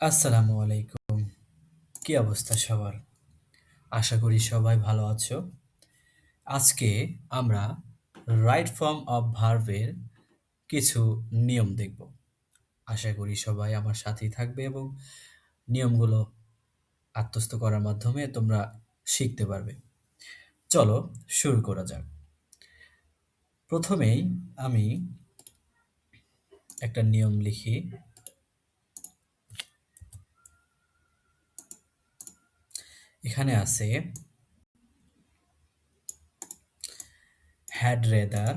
আসসালামু আলাইকুম। কি অবস্থা সবার? আশা করি সবাই ভালো আছো। আজকে আমরা রাইট ফর্ম অফ ভার্বের কিছু নিয়ম দেখব। আশা করি সবাই আমার সাথেই থাকবে এবং নিয়মগুলো আত্মস্থ করার মাধ্যমে তোমরা শিখতে পারবে। চলো শুরু করা যাক। প্রথমেই আমি একটা নিয়ম লিখি। এখানে আছে হ্যাড রেদার,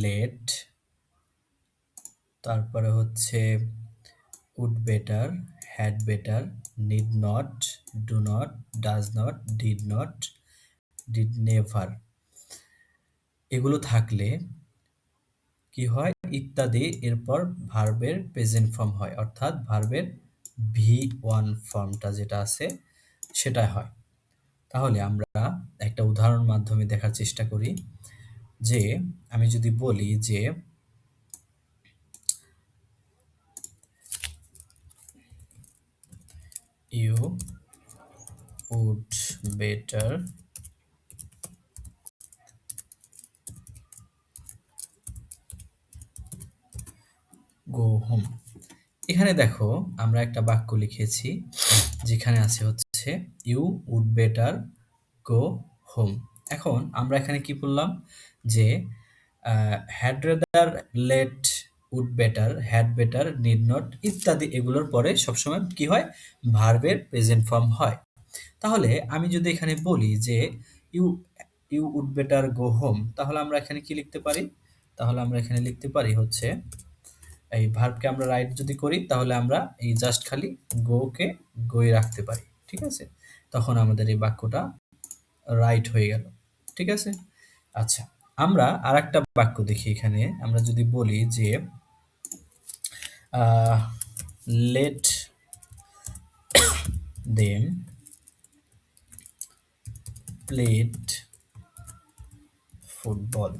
লেট, তারপরে হচ্ছে would better, had better, need not, do not, does not, did not, did never এগুলো থাকলে কি হয় ইত্যাদি এরপর ভার্বের প্রেজেন্ট ফর্ম হয় অর্থাৎ ভার্বের ভি ওয়ান ফর্মটা যেটা আছে সেটা হয়। তাহলে আমরা একটা উদাহরণ মাধ্যমে দেখার চেষ্টা করি যে আমি যদি বলি যে you would better go home. এখানে দেখো আমরা একটা বাক্য লিখেছি যেখানে আছে হচ্ছে you would better go home. এখন আমরা এখানে কি বললাম যে had rather, let, would better, had better, need not ইত্যাদি এগুলোর পরে সবসময় কি হয় ভার্বের প্রেজেন্ট ফর্ম হয়। তাহলে আমি যদি এখানে বলি যে you you would better go home, তাহলে আমরা এখানে কি লিখতে পারি? তাহলে আমরা এখানে লিখতে পারি হচ্ছে এই ভার্বকে আমরা রাইট যদি করি তাহলে আমরা এই জাস্ট খালি গো কে গোই রাখতে পারি। ঠিক আছে? তখন আমাদের এই বাক্যটা রাইট হয়ে গেল। ঠিক আছে? আচ্ছা, আমরা আরেকটা বাক্য দেখি এখানে। আমরা যদি বলি যে লেট দেম প্লেড ফুটবল।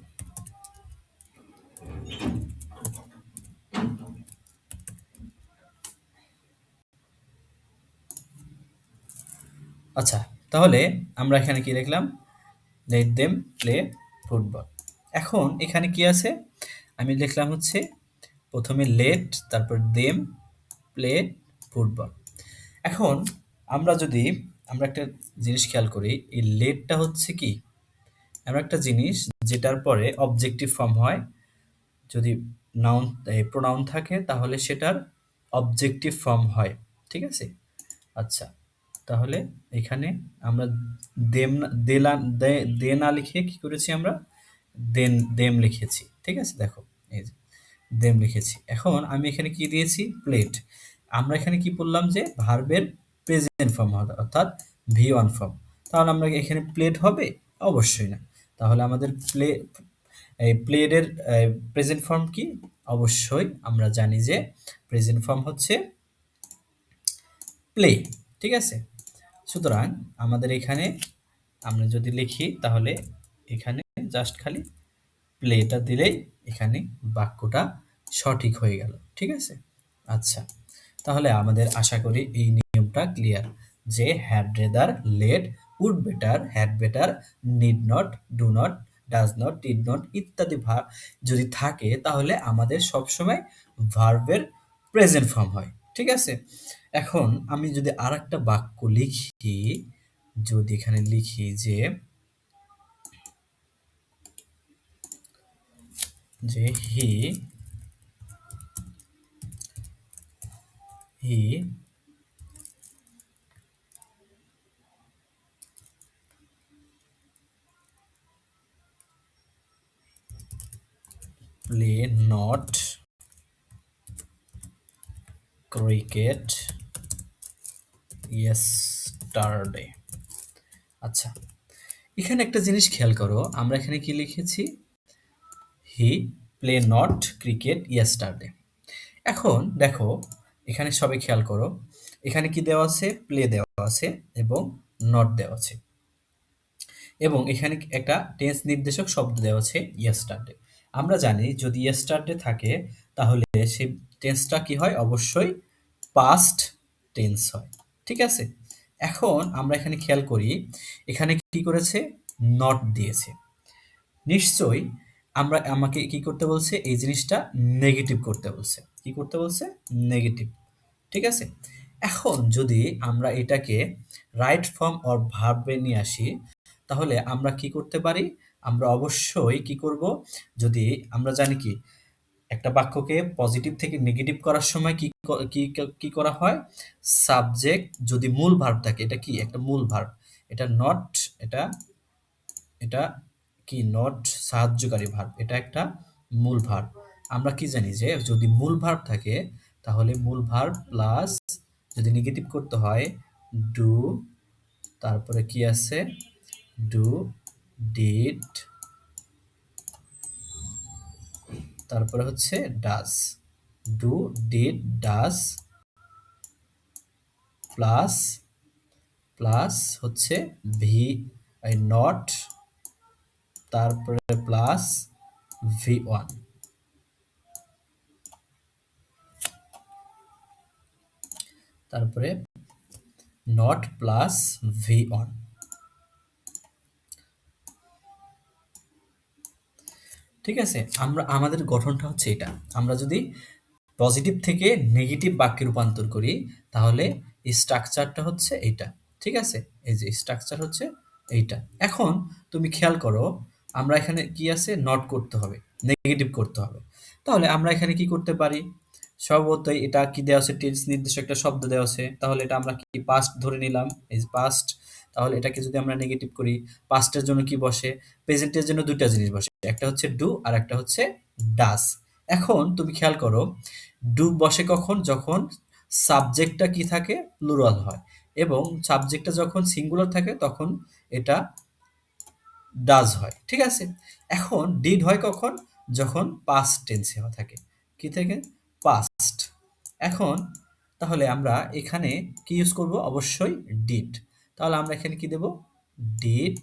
আচ্ছা, তাহলে আমরা এখানে কি লিখলাম? Let them play football. এখন এখানে কি আছে? আমি লিখলাম হচ্ছে প্রথমে লেট, তারপর দেম প্লে ফুটবল। এখন আমরা একটা জিনিস খেয়াল করি, এই লেটটা হচ্ছে কি এমন একটা জিনিস যেটার পরে অবজেক্টিভ ফর্ম হয়। যদি নাউন প্রোনাউন থাকে তাহলে সেটার অবজেক্টিভ ফর্ম হয়। ঠিক আছে? আচ্ছা, তাহলে এখানে আমরা দেম না দেলা দে না লিখে কি করেছি আমরা দেম লিখেছি। ঠিক আছে? দেখো এই যে দেম লিখেছি। এখন আমি এখানে কি দিয়েছি? প্লেট। আমরা এখানে কি বললাম যে ভার্বের প্রেজেন্ট ফর্ম হবে অর্থাৎ ভি ওয়ান ফর্ম। তাহলে আমরা এখানে প্লেট হবে? অবশ্যই না। তাহলে আমাদের এই প্লেডের প্রেজেন্ট ফর্ম কি? অবশ্যই আমরা জানি যে প্রেজেন্ট ফর্ম হচ্ছে প্লে। ঠিক আছে? সুতরাং আমাদের এখানে আমরা যদি লিখি তাহলে এখানে জাস্ট খালি প্লেটা দিলেই এখানে বাক্যটা সঠিক হয়ে গেল। ঠিক আছে? আচ্ছা, তাহলে আমাদের আশা করি এই নিয়মটা ক্লিয়ার যে had rather, let, would better, had better, need not, do not, does not, did not ইত্যাদি ভার্ব যদি থাকে তাহলে আমাদের সবসময় ভার্বের প্রেজেন্ট ফর্ম হয়। ঠিক আছে? এখন আমি যদি আরেকটা বাক্য লিখি, যদি এখানে লিখি যে হি প্লে নট ক্রিকেট ইয়েস্টারডে। আচ্ছা, এখানে একটা জিনিস খেয়াল করো, আমরা এখানে কি লিখেছি? হি প্লে নট ক্রিকেট ইয়েস্টারডে। এখন দেখো এখানে সবাই খেয়াল করো, এখানে কি দেওয়া আছে? প্লে দেওয়া আছে এবং নট দেওয়া আছে এবং এখানে একটা টেন্স নির্দেশক শব্দ দেওয়া আছে ইয়েস্টারডে। আমরা জানি যদি ইয়েস্টারডে থাকে তাহলে সেই টেন্সটা কি হয়? অবশ্যই পাস্ট টেন্স হয়। ঠিক আছে? এখন আমরা এখানে খেয়াল করি, এখানে কি করেছে? নট দিয়েছে। নিশ্চয়ই আমাকে কি করতে বলছে? এই জিনিসটা নেগেটিভ করতে বলছে। কি করতে বলছে? নেগেটিভ। ঠিক আছে? এখন যদি আমরা এটাকে রাইট ফর্ম অর ভার্বে নিয়ে আসি, তাহলে আমরা কি করতে পারি? আমরা অবশ্যই কি করব? যদি আমরা জানি কি একটা বাক্যকে পজিটিভ থেকে নেগেটিভ করার সময় কি করা হয়? সাবজেক্ট যদি মূল ভার্ব থাকে, এটা কি? একটা মূল ভার্ব। এটা নট, এটা এটা কি? নট সাহায্যকারী ভার্ব। এটা একটা মূল ভার্ব। আমরা কি জানি যে যদি মূল ভার্ব থাকে তাহলে মূল ভার্ব প্লাস যদি নেগেটিভ করতে হয় ডু, তারপরে কি আছে? ডু, ডিড, তারপরে হচ্ছে does. Do, did, does plus plus হচ্ছে ভি নট, তারপরে প্লাস V1, তারপরে নট প্লাস V1। ঠিক আছে? আমাদের গঠনটা হচ্ছে এটা। আমরা যদি পজিটিভ থেকে নেগেটিভ বাক্যে রূপান্তর করি তাহলে স্ট্রাকচারটা হচ্ছে এইটা। ঠিক আছে? এই যে স্ট্রাকচার হচ্ছে এইটা। এখন তুমি খেয়াল করো, আমরা এখানে কি আছে? নট করতে হবে, নেগেটিভ করতে হবে। তাহলে আমরা এখানে কি করতে পারি? স্বভাবতই এটা কি দেওয়া আছে? টেন্স নির্দেশক একটা শব্দ দেওয়া আছে। তাহলে এটা আমরা কি পাস্ট ধরে নিলাম। এই পাস্ট। তাহলে এটাকে যদি আমরা নেগেটিভ করি, পাস্টের জন্য কি বসে? প্রেজেন্টের জন্য ২ টা জিনিস বসে। একটা হচ্ছে ডু আর একটা হচ্ছে ডাজ। এখন তুমি খেয়াল করো, ডু বসে কখন? যখন সাবজেক্টটা কি থাকে? প্লুরাল হয়। এবং সাবজেক্টটা যখন সিঙ্গুলার থাকে তখন এটা ডাজ হয়। ঠিক আছে? এখন ডিড হয় কখন? যখন পাস্ট টেন্সে থাকে। কি থেকে? পাস্ট। এখন তাহলে আমরা এখানে কি ইউজ করব? অবশ্যই ডিড। তাহলে আমরা এখানে কি দেব? ডিড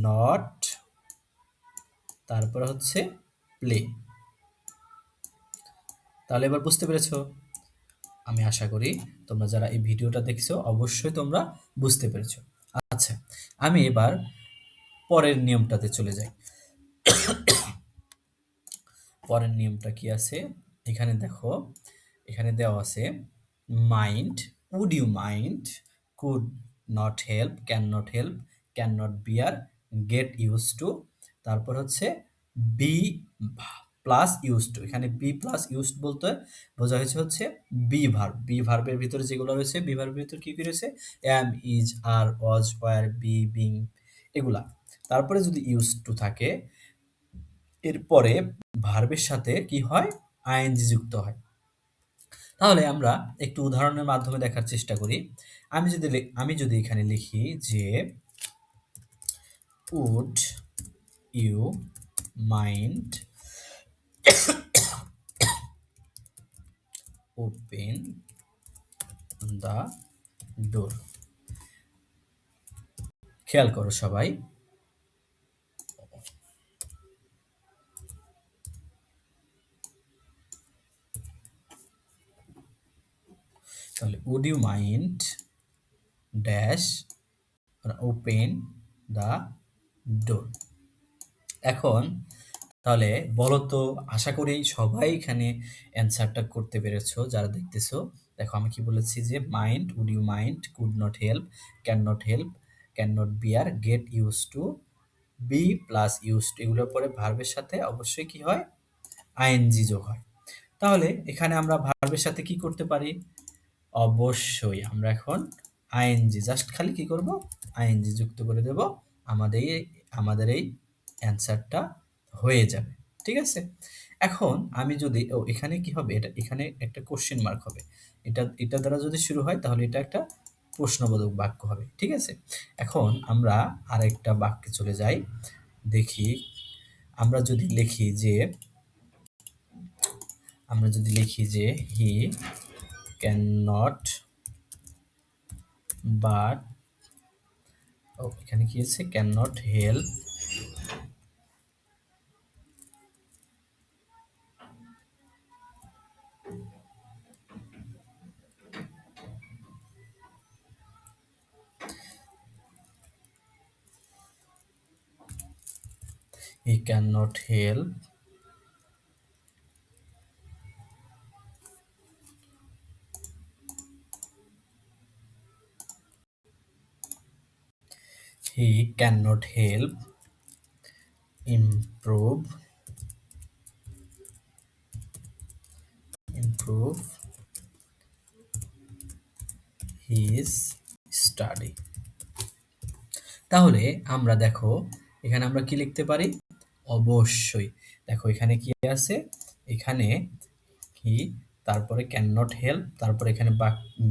নট, তারপরে হচ্ছে প্লে। তাহলে এবার বুঝতে পেরেছো? আমি আশা করি তোমরা যারা এই ভিডিওটা দেখছো অবশ্যই তোমরা বুঝতে পেরেছো। আচ্ছা, আমি এবার পরের নিয়মটাতে চলে যাই। পরের নিয়মটা কি আছে? এখানে দেখো, এখানে দেওয়া আছে mind, would you mind, could not help, can not help, can not bear, get use to, তারপর হচ্ছে বি প্লাস ইউজ টু। এখানে বি প্লাস ইউজ বলতে বোঝা হয়েছে হচ্ছে বি ভার্ব। বি ভার্বের ভিতরে যেগুলো রয়েছে, বি ভার্বের ভিতরে কি কি রয়েছে? Am, is, are, was, were, be, being, এগুলা। তারপরে যদি ইউজ টু থাকে, এরপরে ভার্বের সাথে কি হয়? আইএনজি যুক্ত হয়। তাহলে আমরা একটু উদাহরণের মাধ্যমে দেখার চেষ্টা করি। আমি যদি এখানে লিখি যে would you mind open the door. খেয়াল করো সবাই, তাহলে would you mind dash open the door. এখন তাহলে বলো তো, আশা করি সবাই এখানে অ্যান্সারটা করতে পেরেছো যারা দেখতেছো। দেখো আমি কি বলেছি যে mind, would you mind, could not help, can not help, can not bear, get use to, B plus use to, এগুলোর পরে ভার্বের সাথে অবশ্যই কি হয়? আইএনজি যোগ হয়। তাহলে এখানে আমরা ভার্বের সাথে কি করতে পারি? অবশ্যই আমরা এখন আইএনজি জাস্ট খালি কি করব? আইএনজি যুক্ত করে দেব। আমাদের এই অ্যান্সারটা হয়ে যাবে। ঠিক আছে? এখন আমি যদি এখানে কি হবে? এখানে একটা কোশ্চেন মার্ক হবে। এটা দ্বারা যদি শুরু হয় তাহলে এটা একটা প্রশ্নবোধক বাক্য হবে। ঠিক আছে? এখন আমরা আরেকটা বাক্যে চলে যাই। দেখি, আমরা যদি লিখি যে হি ক্যান নট বাট, এখানে কি আছে? Can not help he cannot help he cannot help improve improve his study। তাহলে আমরা দেখো এখানে আমরা কি লিখতে পারি? অবশ্যই দেখো এখানে কি আছে? এখানে হি, তারপরে ক্যান নট হেল্প, তারপরে এখানে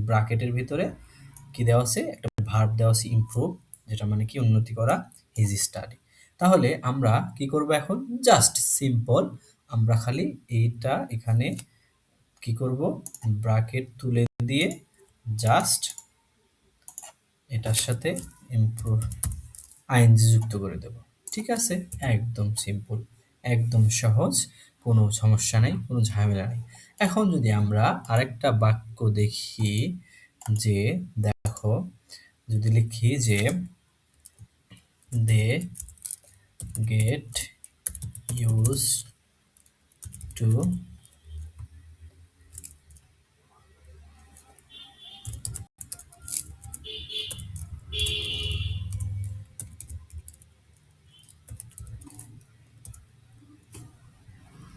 ব্রাকেটের ভিতরে কি দেওয়া আছে? একটা ভার্ব দেওয়া আছে ইমপ্রুভ, যেটা মানে কি উন্নতি করা, হিজ স্টাডি। তাহলে আমরা কি করব এখন? জাস্ট সিম্পল আমরা খালি এইটা এখানে কি করব? ব্রাকেট তুলে দিয়ে জাস্ট এটার সাথে ইমপ্রুভ আইএনজি যুক্ত করে দেব। ঠিক আছে? একদম সিম্পল, একদম সহজ, কোনো সমস্যা নাই, কোনো ঝামেলা নাই। এখন যদি আমরা আরেকটা বাক্য দেখি, যে দেখো যদি লিখি যে দে গেট ইউজ টু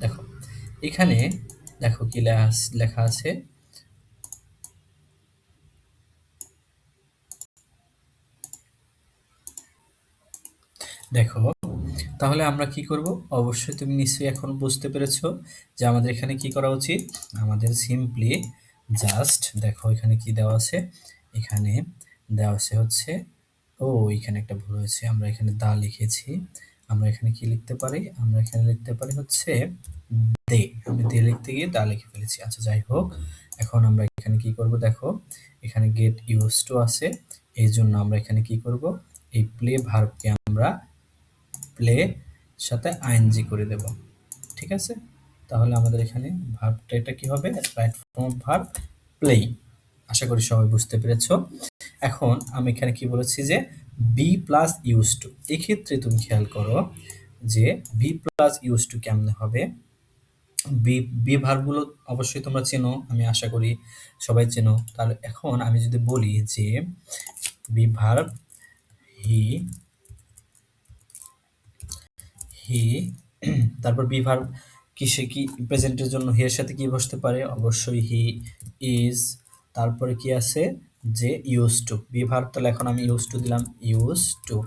দেখো এখানে দেখো কি লেখা আছে, দেখো তাহলে আমরা কি করব? অবশ্যই তুমি নিশ্চয়ই এখন বুঝতে পেরেছো যে আমাদের এখানে কি করা উচিত। আমাদের সিম্পলি জাস্ট দেখো এখানে কি দেওয়া আছে, এখানে দেওয়া আছে হচ্ছে, ও এখানে একটা ভুল হয়েছে, আমরা এখানে দা লিখেছি, আমরা এখানে কি লিখতে পারি? আমরা এখানে লিখতে পারি হচ্ছে দে, আমি দে লিখতে গিয়ে দা লিখে ফেলেছি। আচ্ছা যাই হোক, এখন আমরা এখানে কি করব? দেখো এখানে গেট ইউজ টু আছে, এই জন্য আমরা এখানে কি করব? এই প্লে ভার্বকে আমরা প্লে সাথে আইএনজি করে দেব। ঠিক আছে? তাহলে আমাদের এখানে ভার্বটা এটা কি হবে? Right form of verb প্লেই। আশা করি সবাই বুঝতে পেরেছো। এখন আমি এখানে কি বলেছি যে বি প্লাস ইউজ টু, এক্ষেত্রে তুমি খেয়াল করো যে বি প্লাস ইউজ টু কেমনে হবে। বি বি ভার্বগুলো অবশ্যই তোমরা চেনো, আমি আশা করি সবাই চেনো। তাহলে এখন আমি যদি বলি যে বি ভার্ব হি হি তারপর বি ভার্ব কিসে কি প্রেজেন্টের জন্য হি এর সাথে কি বসতে পারে? অবশ্যই হি ইজ, তারপরে কি আছে যে ইউজ টু, বি ভার্ব, তাহলে এখন আমি ইউজ টু দিলাম, ইউজ টু,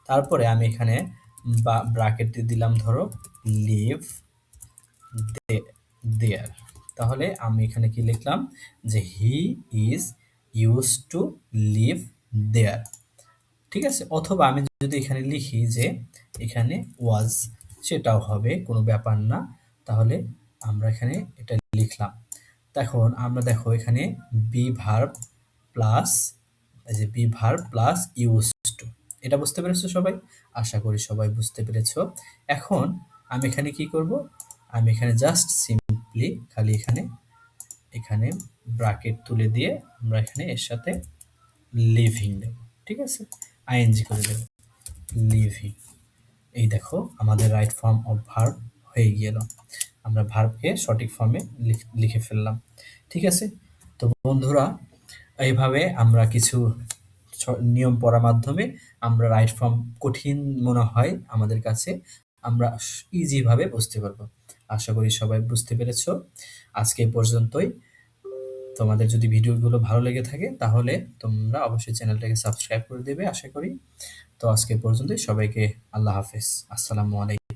তারপরে আমি এখানে ব্র্যাকেট দিয়ে দিলাম ধরো লিভ দেয়ার। তাহলে আমি এখানে কি লিখলাম যে he is use to live there. ঠিক আছে? অথবা আমি যদি এখানে লিখি যে এখানে ওয়াজ, সেটাও হবে, কোনো ব্যাপার না। তাহলে আমরা এখানে এটা লিখলাম। এখন আমরা দেখো এখানে বি ভার্ব প্লাস, এই যে be verb plus use two, এটা বুঝতে পেরেছো সবাই? আশা করি সবাই বুঝতে পেরেছো। এখন আমি এখানে কি করব? আমি এখানে জাস্ট সিম্পলি খালি এখানে এখানে ব্র্যাকেট তুলে দিয়ে আমরা এখানে এর সাথে লিভিং দেব। ঠিক আছে? আইএনজি করে দেব, লিভিং। এই দেখো আমাদের রাইট ফর্ম অফ ভার্ব হয়ে গেল, আমরা ভার্বকে সঠিক ফর্মে লিখে ফেললাম। ঠিক আছে? তো বন্ধুরা, এইভাবে আমরা কিছু নিয়ম পড়ার মাধ্যমে আমরা রাইট ফর্ম কঠিন মনে হয় আমাদের কাছে, আমরা ইজি ভাবে বুঝতে পারবো। আশা করি সবাই বুঝতে পেরেছো। আজকে এই পর্যন্তই। তোমাদের যদি ভিডিওগুলো ভালো লেগে থাকে তাহলে তোমরা অবশ্যই চ্যানেলটাকে সাবস্ক্রাইব করে দেবে আশা করি। তো আজকে পর্যন্তই, সবাইকে আল্লাহ হাফেজ, আসসালামু আলাইকুম।